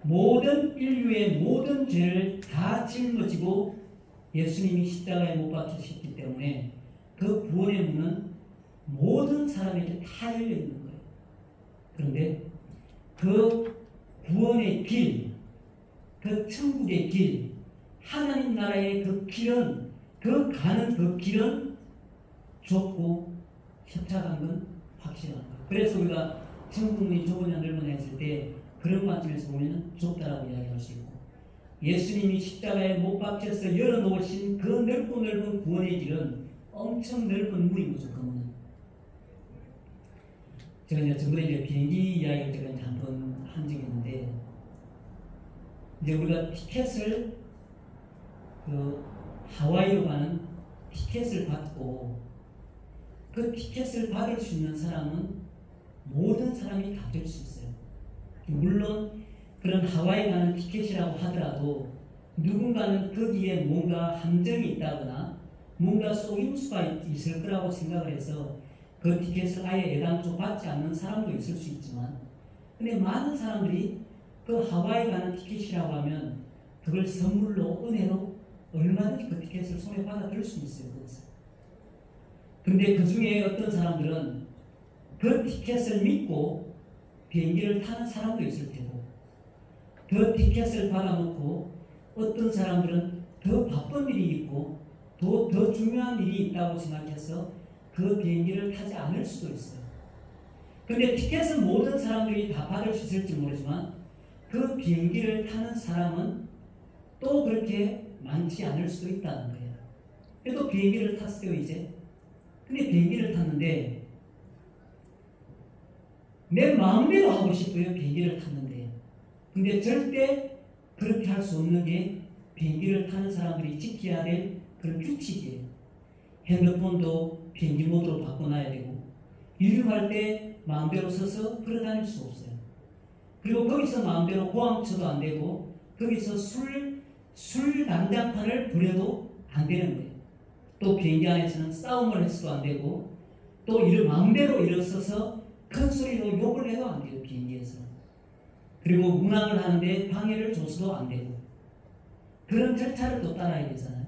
모든 인류의 모든 죄를 다 짊어지고 예수님이 십자가에 못 박히셨기 때문에 그 구원의 문은 모든 사람에게 다 열려 있는 거예요. 그런데 그 구원의 길, 그 천국의 길, 하나님 나라의 그 길은, 그 가는 그 길은 좁고 협착한 건 확실한 거예요. 그래서 우리가 천국문이 좁으냐 넓으냐 했을 때 그런 관점에서 보면 좁다라고 이야기할 수 있고, 예수님이 십자가에 못 박혀서 열어놓으신 그 넓고 넓은 구원의 길은 엄청 넓은 문인 거죠. 그 문은. 제가 저번에 비행기 이야기를 제가 한번 한 적이 있는데, 이제 우리가 티켓을 그 하와이로 가는 티켓을 받고, 그 티켓을 받을 수 있는 사람은 모든 사람이 다 될 수 있어요. 물론 그런 하와이 가는 티켓이라고 하더라도 누군가는 거기에 뭔가 함정이 있다거나 뭔가 속임수가 있을 거라고 생각을 해서 그 티켓을 아예 애당초 받지 않는 사람도 있을 수 있지만, 근데 많은 사람들이 그 하와이 가는 티켓이라고 하면 그걸 선물로, 은혜로 얼마든지 그 티켓을 손에 받아들일 수 있어요. 근데 그 중에 어떤 사람들은 그 티켓을 믿고 비행기를 타는 사람도 있을 테고, 그 티켓을 받아놓고 어떤 사람들은 더 바쁜 일이 있고 더 중요한 일이 있다고 생각해서 그 비행기를 타지 않을 수도 있어요. 근데 티켓은 모든 사람들이 다 받을 수 있을지 모르지만 그 비행기를 타는 사람은 또 그렇게 많지 않을 수도 있다는 거예요. 그래도 비행기를 탔어요, 이제. 근데 비행기를 탔는데 내 마음대로 하고 싶어요. 비행기를 탔는데. 근데 절대 그렇게 할 수 없는 게 비행기를 타는 사람들이 지켜야 될 그런 규칙이에요. 핸드폰도 비행기 모드로 바꿔놔야 되고, 이륙할 때 마음대로 서서 걸어다닐 수 없어요. 그리고 거기서 마음대로 고함쳐도 안 되고, 거기서 술 난장판을 부려도 안 되는 거예요. 또 비행기 안에서는 싸움을 해서도 안 되고, 또 마음대로 일어서서 큰 소리로 욕을 해도 안 돼요, 비행기에서. 그리고 문항을 하는데 방해를 줘서도 안 되고, 그런 절차를 또 따라야 되잖아요.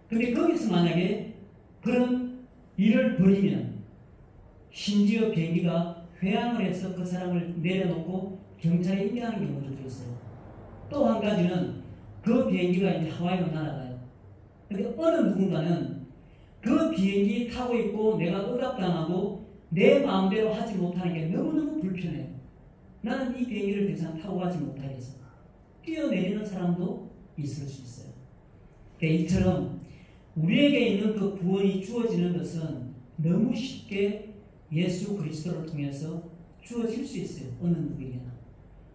근데 거기서 만약에 그런 일을 벌이면, 심지어 비행기가 회항을 해서 그 사람을 내려놓고 경찰에 인계하는 경우도 있어요. 또 한 가지는 그 비행기가 이제 하와이로 날아가요. 근데 어느 누군가는 그 비행기 타고 있고 내가 억압당하고 내 마음대로 하지 못하는 게 너무너무 불편해요. 나는 이 비행기를 더 이상 타고 가지 못하겠어. 뛰어내리는 사람도 있을 수 있어요. 그러니까 이처럼 우리에게 있는 그 구원이 주어지는 것은 너무 쉽게 예수 그리스도를 통해서 주어질 수 있어요. 어느 누구에게나.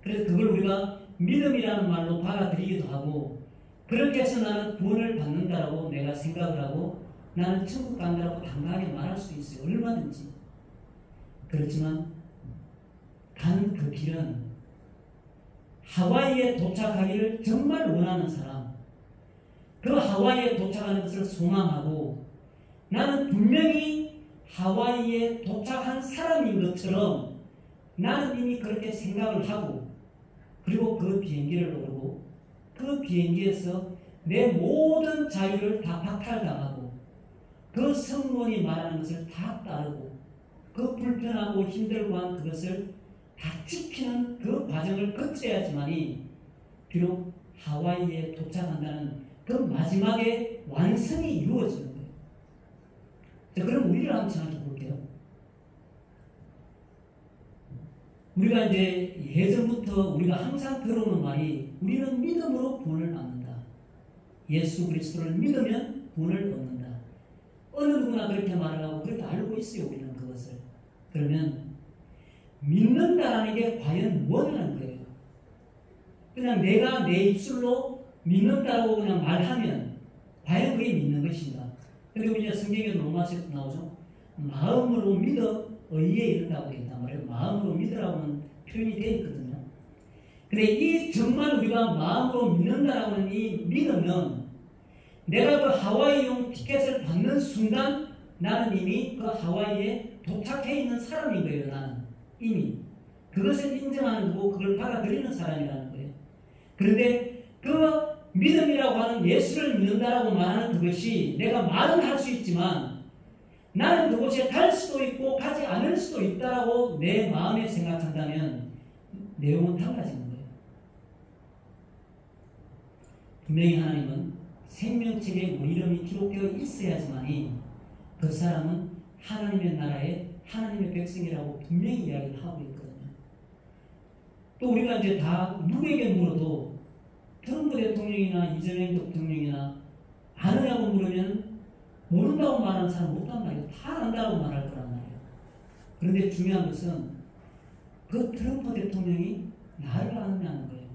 그래서 그걸 우리가 믿음이라는 말로 받아들이기도 하고, 그렇게 해서 나는 구원을 받는다라고 내가 생각을 하고 나는 천국 간다라고 당당하게 말할 수 있어요. 얼마든지. 그렇지만 가는 그 길은 하와이에 도착하기를 정말 원하는 사람, 그 하와이에 도착하는 것을 소망하고, 나는 분명히 하와이에 도착한 사람인 것처럼 나는 이미 그렇게 생각을 하고, 그리고 그 비행기를 오르고 그 비행기에서 내 모든 자유를 다 박탈당하고 그 성문이 말하는 것을 다 따르고 그 불편하고 힘들고 한 그것을 다 지키는 그 과정을 거쳐야지만이 비록 하와이에 도착한다는 그 마지막에 완성이 이루어지는 거예요. 자, 그럼 우리를 한번 생각해 볼게요. 우리가 이제 예전부터 우리가 항상 들어오는 말이, 우리는 믿음으로 구원을 받는다. 예수 그리스도를 믿으면 구원을 얻는다. 어느 누구나 그렇게 말을 하고 그렇게 알고 있어요. 우리는 그것을. 그러면 믿는다라는 게 과연 뭐냐는 거예요. 그냥 내가 내 입술로 믿는다고 그냥 말하면 과연 그게 믿는 것인가? 그리고 이제 성경에 로마서에 나오죠. 마음으로 믿어 의에 이른다고 했단 말이에요. 마음으로 믿으라고는 표현이 되어 있거든요. 근데 이 정말 우리가 마음으로 믿는다라고 하는 이 믿음은 내가 그 하와이용 티켓을 받는 순간 나는 이미 그 하와이에 도착해 있는 사람인 거예요. 나는 이미 그것을 인정하는 거고 그걸 받아들이는 믿는 사람이라는 거예요. 그런데 그 믿음이라고 하는 예수를 믿는다라고 말하는 그것이 내가 말은 할 수 있지만 나는 그곳에 갈 수도 있고 가지 않을 수도 있다라고 내 마음에 생각한다면 내용은 달라지는 거예요. 분명히 하나님은 생명책에 우리 이름이 기록되어 있어야지만이 그 사람은 하나님의 나라의 하나님의 백성이라고 분명히 이야기를 하고 있거든요. 또 우리가 이제 다 누구에게 물어도 트럼프 대통령이나 이재명 대통령이나 아느냐고 물으면 모른다고 말하는 사람 못한 말이에요. 다 안다고 말할 거란 말이에요. 그런데 중요한 것은 그 트럼프 대통령이 나를 아느냐는 거예요.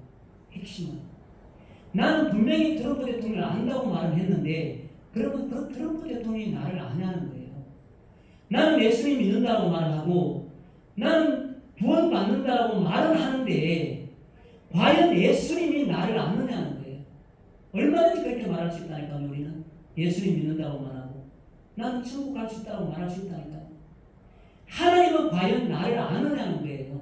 핵심은. 나는 분명히 트럼프 대통령을 안다고 말을 했는데 그러면 그 트럼프 대통령이 나를 아냐는 거예요. 나는 예수님 믿는다고 말을 하고 나는 구원 받는다고 말을 하는데 과연 예수님이 나를 아느냐는 거예요. 얼마든지 그렇게 말할 수 있다니까요. 우리는 예수님 믿는다고 말하고 나는 천국 갈 수 있다고 말할 수 있다니까요. 하나님은 과연 나를 아느냐는 거예요.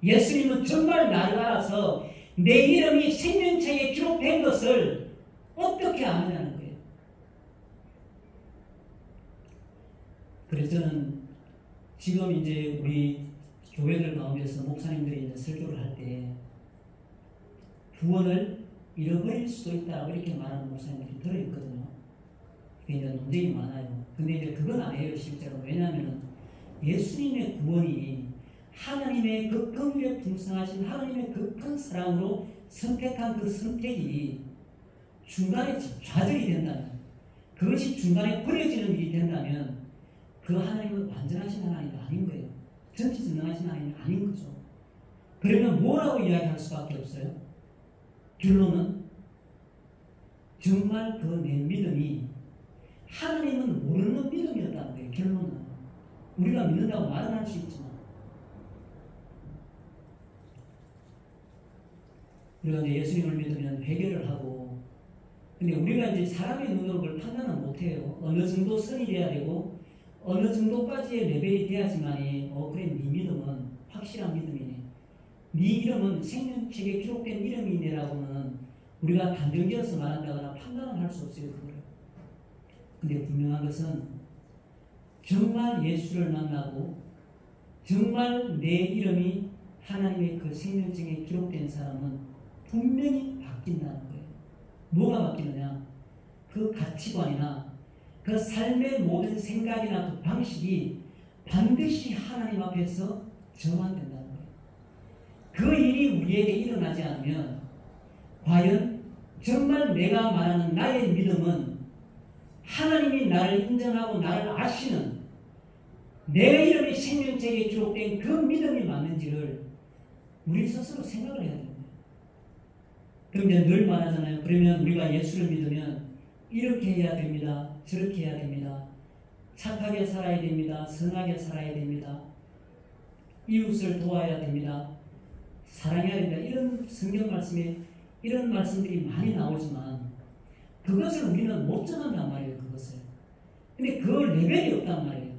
예수님은 정말 나를 알아서 내 이름이 생명책에 기록된 것을 어떻게 아느냐는 거예요. 그래서 저는 지금 이제 우리 교회들 가운데서 목사님들이 이제 설교를 할 때 구원을 잃어버릴 수도 있다고 이렇게 말하는 목사님들이 들어있거든요. 그게 이제 논쟁이 많아요. 근데 이제 그건 아니에요, 실제로. 왜냐하면 예수님의 구원이 하나님의 그 긍휼에 풍성하신 하나님의 그 큰 사랑으로 선택한 그 선택이 중간에 좌절이 된다면, 그것이 중간에 버려지는 일이 된다면 그 하나님은 완전하신 하나님이 아닌 거예요. 전지전능하신 하나님이 아닌 거죠. 그러면 뭐라고 이야기할 수밖에 없어요? 결론은 정말 그 내 믿음이 하나님은 모르는 믿음이었다는 거예요. 결론은 우리가 믿는다고 말은 할 수 있지만 우리가 이제 예수님을 믿으면 회개를 하고, 근데 우리가 이제 사람의 눈으로 그걸 판단은 못해요. 어느 정도 선이 돼야 되고 어느 정도까지의 레벨이 돼야지만이 그래 네 믿음은 확실한 믿음이네, 네 이름은 생명책에 기록된 이름이네라고는 우리가 단정지어서 말한다거나 판단을 할 수 없어요. 그거를. 근데 분명한 것은 정말 예수를 만나고 정말 내 이름이 하나님의 그 생명책에 기록된 사람은 분명히 바뀐다는 거예요. 뭐가 바뀌느냐? 그 가치관이나 그 삶의 모든 생각이나 그 방식이 반드시 하나님 앞에서 정한된다는 거예요. 그 일이 우리에게 일어나지 않으면 과연 정말 내가 말하는 나의 믿음은 하나님이 나를 인정하고 나를 아시는 내 이름이 생명책에 기록된 그 믿음이 맞는지를 우리 스스로 생각을 해야 됩니다. 그럼 이제 늘 말하잖아요. 그러면 우리가 예수를 믿으면 이렇게 해야 됩니다. 저렇게 해야 됩니다. 착하게 살아야 됩니다. 선하게 살아야 됩니다. 이웃을 도와야 됩니다. 사랑해야 됩니다. 이런 성경 말씀에 이런 말씀들이 많이 나오지만 그것을 우리는 못 정한단 말이에요. 그것을. 근데 그 레벨이 없단 말이에요.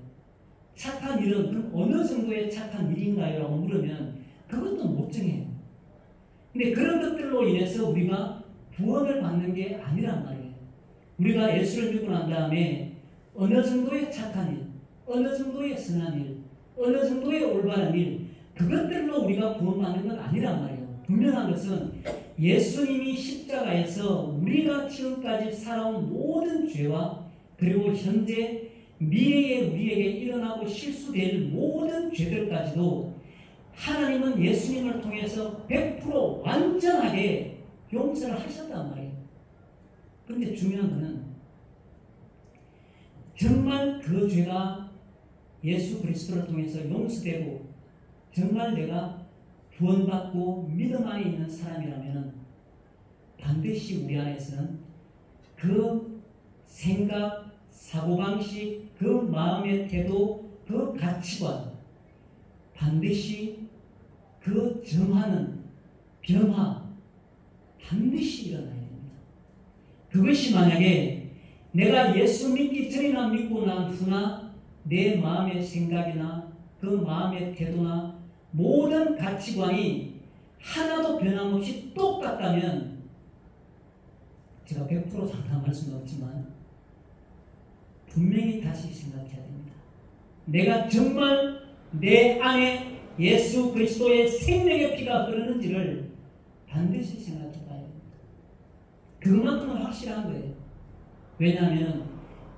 착한 일은 그럼 어느 정도의 착한 일인가요? 라고 물으면 그것도 못 정해요. 근데 그런 것들로 인해서 우리가 구원을 받는 게 아니란 말이에요. 우리가 예수를 믿고 난 다음에 어느 정도의 착한 일, 어느 정도의 선한 일, 어느 정도의 올바른 일, 그것들로 우리가 구원받는 건 아니란 말이에요. 분명한 것은 예수님이 십자가에서 우리가 지금까지 살아온 모든 죄와 그리고 현재 미래에 우리에게 일어나고 실수될 모든 죄들까지도 하나님은 예수님을 통해서 100% 완전하게 용서를 하셨단 말이에요. 그런데 중요한 것은 정말 그 죄가 예수 그리스도를 통해서 용서되고 정말 내가 구원받고 믿음 안에 있는 사람이라면 반드시 우리 안에서는 그 생각, 사고방식, 그 마음의 태도, 그 가치관 반드시 그 정하는 변화 반드시 일어나야 됩니다. 그것이 만약에 내가 예수 믿기 전이나 믿고 난 후나 내 마음의 생각이나 그 마음의 태도나 모든 가치관이 하나님 변함없이 똑같다면 제가 100% 장담할 수는 없지만 분명히 다시 생각해야 됩니다. 내가 정말 내 안에 예수 그리스도의 생명의 피가 흐르는지를 반드시 생각해 봐야 됩니다. 그만큼은 확실한 거예요. 왜냐하면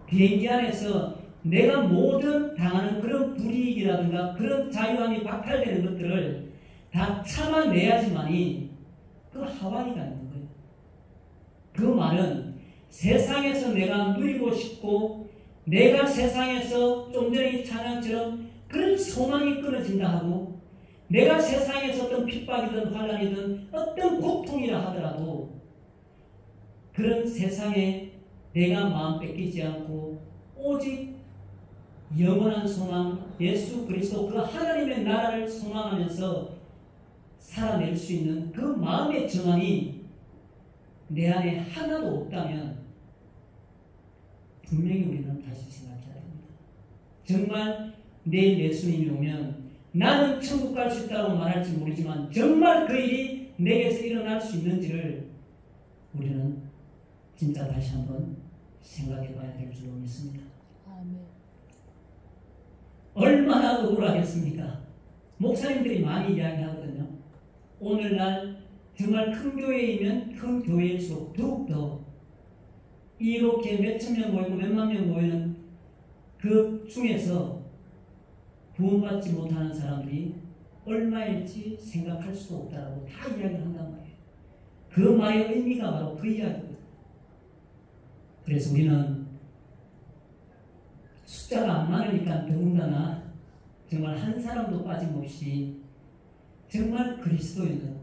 비행기 안에서 내가 모든 당하는 그런 불이익이라든가 그런 자유함이 박탈되는 것들을 다 참아내야지만이 그 하와이가 있는 거예요. 그 말은 세상에서 내가 누리고 싶고 내가 세상에서 좀 전에 이 찬양처럼 그런 소망이 끊어진다 하고 내가 세상에서 어떤 핍박이든 환난이든 어떤 고통이라 하더라도 그런 세상에 내가 마음 뺏기지 않고 오직 영원한 소망 예수 그리스도 그 하나님의 나라를 소망하면서 살아낼 수 있는 그 마음의 정함이 내 안에 하나도 없다면 분명히 우리는 다시 생각해야 됩니다. 정말 내일 예수님이 오면 나는 천국 갈 수 있다고 말할지 모르지만 정말 그 일이 내게서 일어날 수 있는지를 우리는 진짜 다시 한번 생각해 봐야 될 줄로 믿습니다. 아멘. 얼마나 억울하겠습니까? 목사님들이 많이 이야기하거든요. 오늘날 정말 큰 교회이면 큰 교회일수록 더욱더 이렇게 몇천 명 모이고 몇만 명 모이는 그 중에서 구원받지 못하는 사람들이 얼마일지 생각할 수도 없다라고 다 이야기를 한단 말이에요. 그 말의 의미가 바로 그 이야기거든요. 그래서 우리는 숫자가 안 많으니까 더군다나 정말 한 사람도 빠짐없이 정말 그리스도인은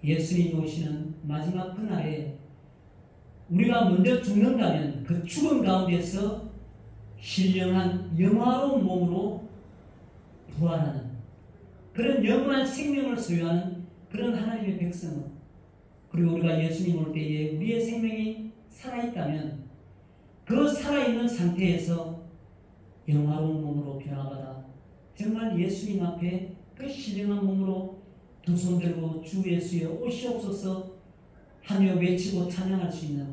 예수님이 오시는 마지막 그날에 우리가 먼저 죽는다면 그 죽음 가운데서 신령한 영화로운 몸으로 부활하는 그런 영원한 생명을 소유하는 그런 하나님의 백성은 그리고 우리가 예수님 올 때에 우리의 생명이 살아있다면 그 살아있는 상태에서 영화로운 몸으로 변화받아 정말 예수님 앞에 그 신령한 몸으로 두 손 들고 주 예수여 오시옵소서 하며 외치고 찬양할 수 있는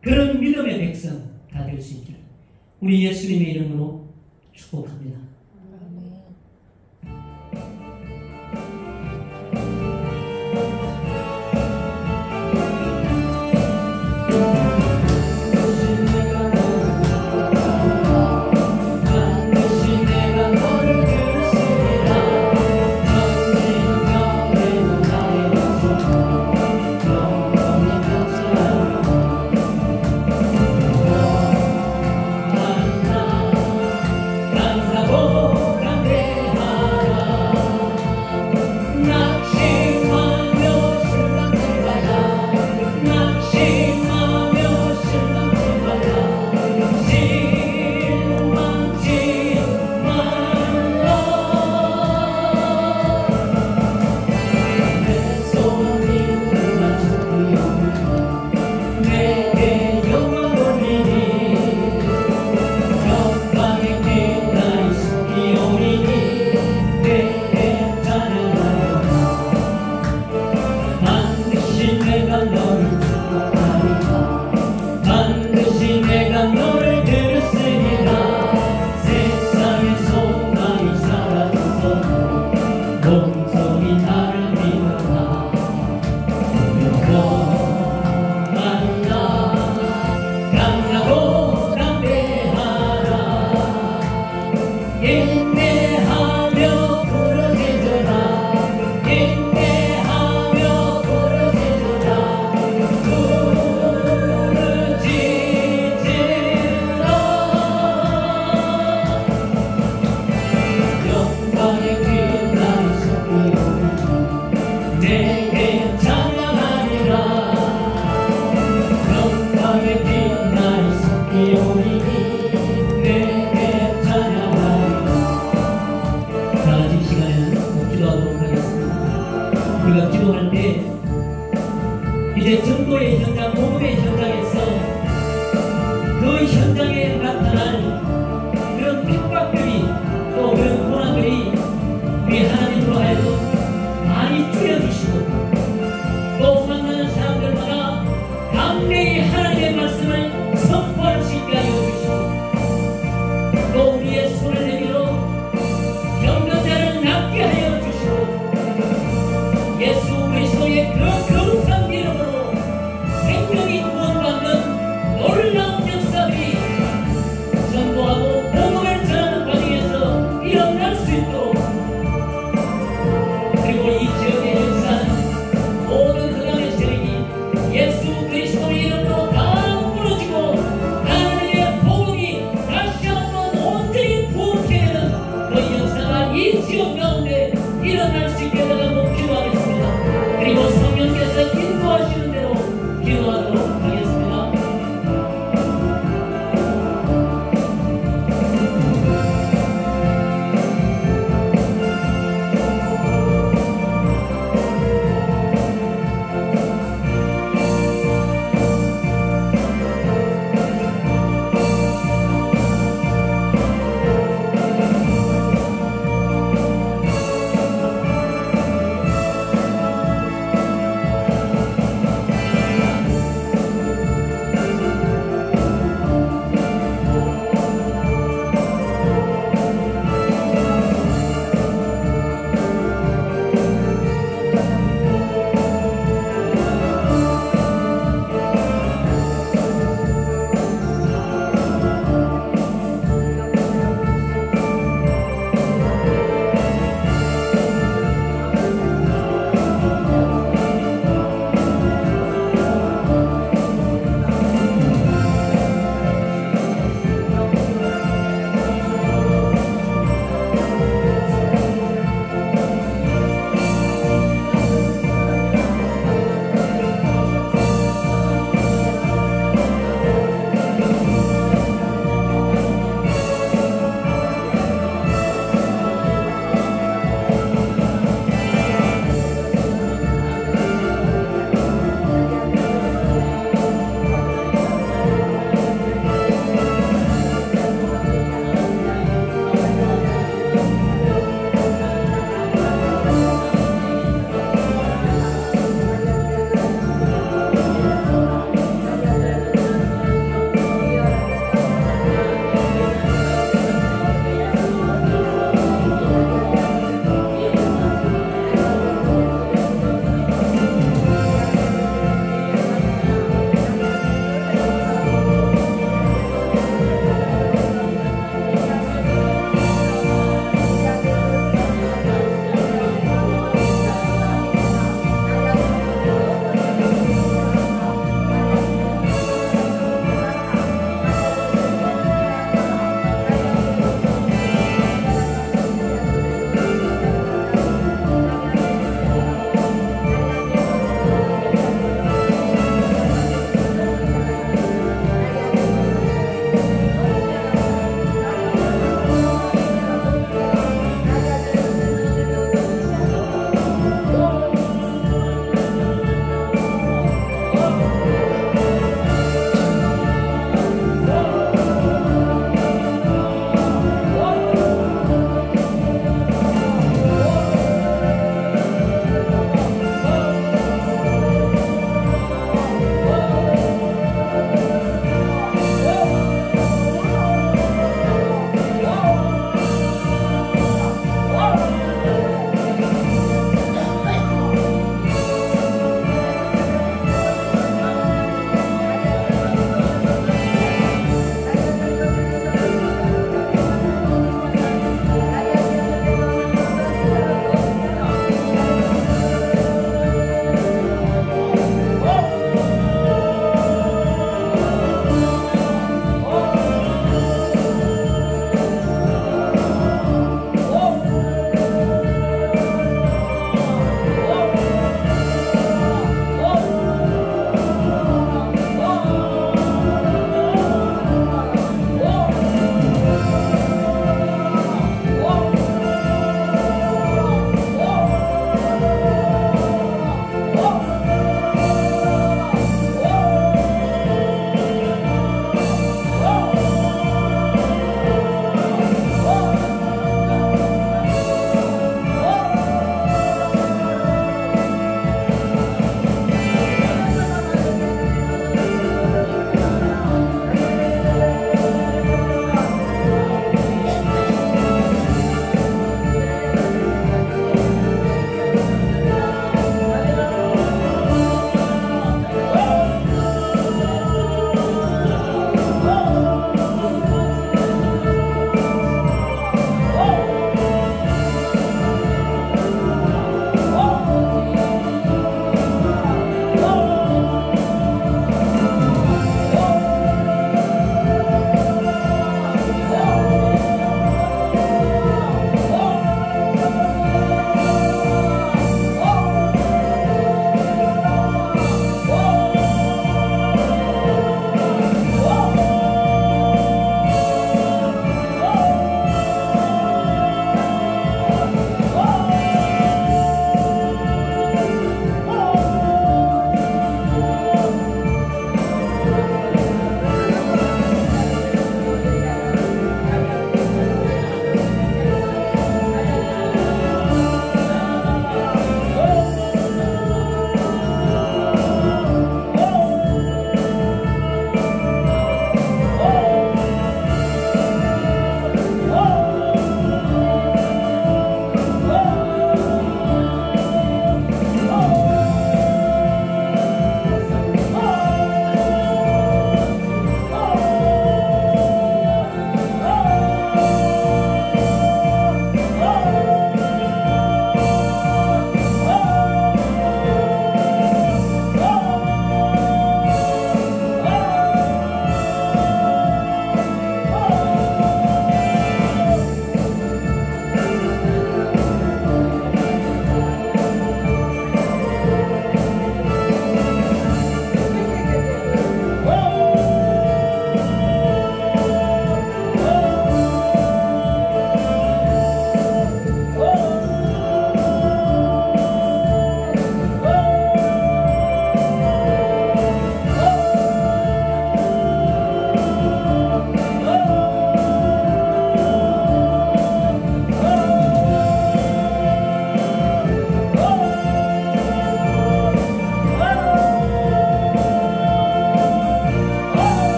그런 믿음의 백성 다 될 수 있기를 우리 예수님의 이름으로 축복합니다. 우리가 기도할 때 이제 전도의 현장, 복음의 현장에서 그 현장에 나타날 그런 핍박들이 또 그런 고난들이 우리 하나님으로 하여금 많이 줄여주시고 15분